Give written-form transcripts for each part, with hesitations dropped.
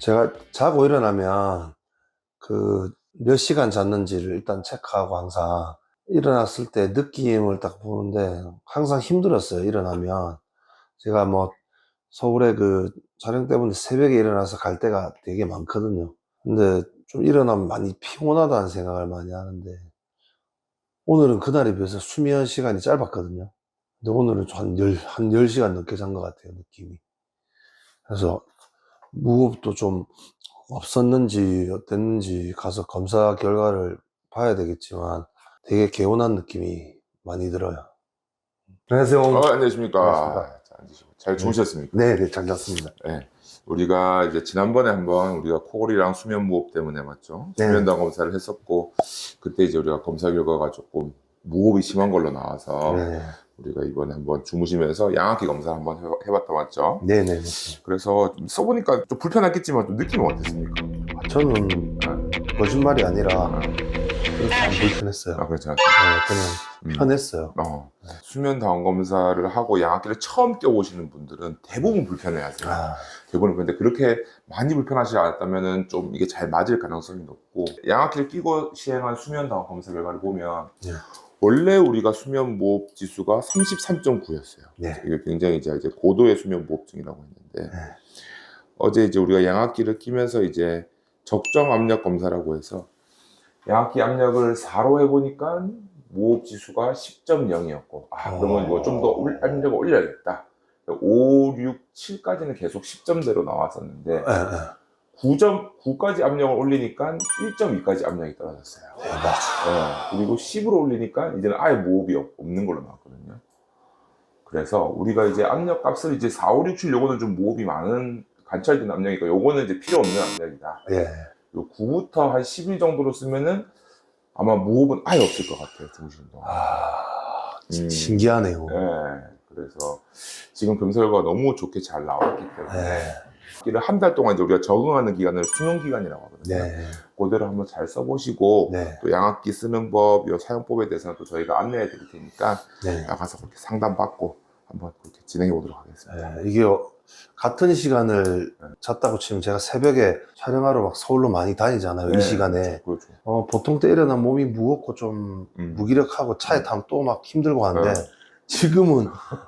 제가 자고 일어나면 그 몇 시간 잤는지를 일단 체크하고 항상 일어났을 때 느낌을 딱 보는데 항상 힘들었어요. 일어나면 제가 뭐 서울에 그 촬영 때문에 새벽에 일어나서 갈 때가 되게 많거든요. 근데 좀 일어나면 많이 피곤하다는 생각을 많이 하는데 오늘은 그날에 비해서 수면 시간이 짧았거든요. 근데 오늘은 한 10시간 넘게 잔 것 같아요, 느낌이. 그래서 무호흡도 좀 없었는지 어땠는지 가서 검사 결과를 봐야 되겠지만 되게 개운한 느낌이 많이 들어요. 안녕하세요. 반갑습니다. 안녕하십니까. 자, 앉으시고. 잘 주무셨습니까? 네, 네, 잘 잤습니다. 네. 우리가 이제 지난번에 한번 우리가 코골이랑 수면 무호흡 때문에 맞죠? 네. 수면당 검사를 했었고, 그때 이제 우리가 검사 결과가 조금 무호흡이 심한 걸로 나와서, 네, 우리가 이번에 한번 주무시면서 양압기 검사 한번 해봤다 맞죠? 네, 네. 그래서 좀 써보니까 좀 불편했겠지만 좀 느낌은 어땠습니까? 저는 거짓말이 아니라 그렇게 안 불편했어요. 그렇지 네, 않습니까? 그냥 편했어요. 수면 다운 검사를 하고 양압기를 처음 껴보시는 분들은 대부분 불편해하세요. 대부분. 근데 그렇게 많이 불편하지 않았다면 좀 이게 잘 맞을 가능성이 높고, 양압기를 끼고 시행한 수면 다운 검사 결과를 보면 네. 원래 우리가 수면 무호흡 지수가 33.9였어요. 네. 이게 굉장히 이제 고도의 수면 무호흡증이라고 했는데, 네. 어제 이제 우리가 양압기를 끼면서 이제 적정 압력 검사라고 해서 양압기 압력을 4로 해보니까 무호흡 지수가 10.0이었고, 그러면 이거 좀 더 압력을 올려야겠다. 5, 6, 7까지는 계속 10점대로 나왔었는데, 네, 네. 9.9까지 압력을 올리니까 1.2까지 압력이 떨어졌어요. 대박. 그리고 10으로 올리니까 이제는 아예 무호흡이 없는 걸로 나왔거든요. 그래서 우리가 이제 압력 값을 이제 4, 5, 6, 7 요거는 좀 무호흡이 많은 관찰된 압력이니까 요거는 이제 필요 없는 압력이다. 예. 요 9부터 한 10일 정도로 쓰면은 아마 무호흡은 아예 없을 것 같아요, 주무시는 동안. 신기하네요. 네. 그래서 지금 검사가 너무 좋게 잘 나왔기 때문에 네. 한 달 동안 이제 우리가 적응하는 기간을 수능 기간이라고 하거든요. 네. 그대로 한번 잘 써보시고 네. 또 양압기 쓰는 법, 요 사용법에 대해서는 또 저희가 안내해 드릴 테니까 네. 나가서 그렇게 상담 받고 한번 그렇게 진행해 보도록 하겠습니다. 네. 이게 같은 시간을 잤다고 치면 제가 새벽에 촬영하러 막 서울로 많이 다니잖아요. 이 시간에. 그렇죠. 보통 때 일어나 몸이 무겁고 좀 무기력하고 차에 타면 또 막 힘들고 하는데 지금은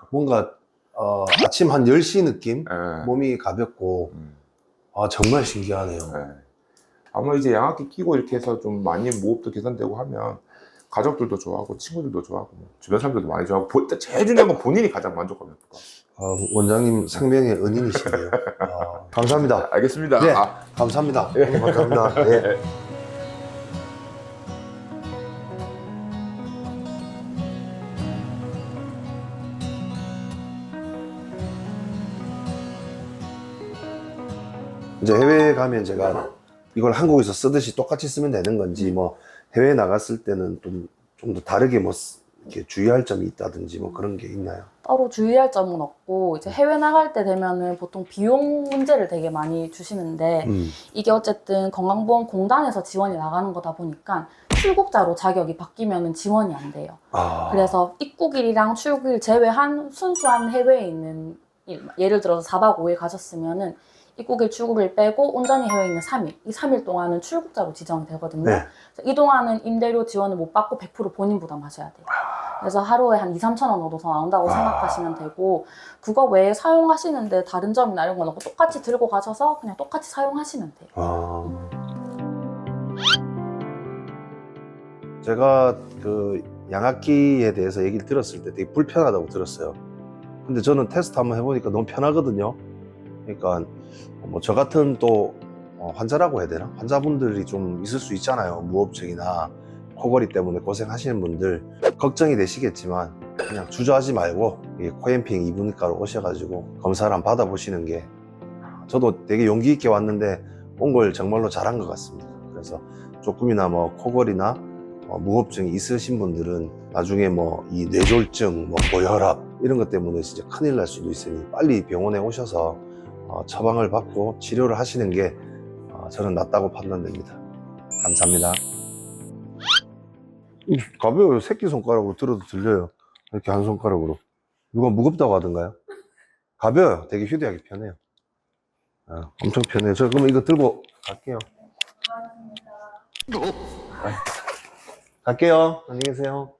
뭔가 아침 한 10시 느낌? 몸이 가볍고 정말 신기하네요. 아마 이제 양압기 끼고 이렇게 해서 좀 많이 무호흡도 개선되고 하면 가족들도 좋아하고 친구들도 좋아하고 주변 사람들도 많이 좋아하고 제일 중요한 건 본인이 가장 만족하면 될 것 같아요. 원장님 생명의 은인이신데요. 감사합니다. 알겠습니다. 네, 감사합니다. 감사합니다. 네. 이제 해외에 가면 제가 이걸 한국에서 쓰듯이 똑같이 쓰면 되는 건지, 뭐 해외에 나갔을 때는 좀 더 다르게 뭐 이렇게 주의할 점이 있다든지 뭐 그런 게 있나요? 따로 주의할 점은 없고, 이제 해외 나갈 때 되면은 보통 비용 문제를 되게 많이 주시는데, 이게 어쨌든 건강보험공단에서 지원이 나가는 거다 보니까 출국자로 자격이 바뀌면은 지원이 안 돼요. 그래서 입국일이랑 출국일 제외한 순수한 해외에 있는 예를 들어서 4박 5일 가셨으면은 입국일, 출국일 빼고 온전히 해외에 있는 3일, 이 3일 동안은 출국자로 지정이 되거든요. 네. 이 동안은 임대료 지원을 못 받고 100% 본인 부담하셔야 돼요. 그래서 하루에 한 2, 3천 원 정도 더 나온다고 생각하시면 되고, 그거 외에 사용하시는데 다른 점이나 이런 건 없고 똑같이 들고 가셔서 그냥 똑같이 사용하시면 돼요. 제가 그 양압기에 대해서 얘기를 들었을 때 되게 불편하다고 들었어요. 근데 저는 테스트 한번 해보니까 너무 편하거든요. 그러니까 뭐 저 같은 또 환자라고 해야 되나? 환자분들이 좀 있을 수 있잖아요. 무호흡증이나 코골이 때문에 고생하시는 분들 걱정이 되시겠지만 그냥 주저하지 말고 코엠핑 이분과로 오셔가지고 검사를 한번 받아보시는 게, 저도 되게 용기 있게 왔는데 온 걸 정말로 잘한 것 같습니다. 그래서 조금이나 뭐 코골이나 무호흡증이 있으신 분들은 나중에 뭐 이 뇌졸중, 뭐 고혈압 이런 것 때문에 진짜 큰일 날 수도 있으니 빨리 병원에 오셔서 처방을 받고 치료를 하시는 게 저는 낫다고 판단됩니다. 감사합니다. 가벼워요. 새끼손가락으로 들어도 들려요. 이렇게 한 손가락으로. 누가 무겁다고 하던가요? 가벼워요. 되게 휴대하기 편해요. 엄청 편해요. 저 그럼 이거 들고 갈게요. 갈게요. 안녕히 계세요.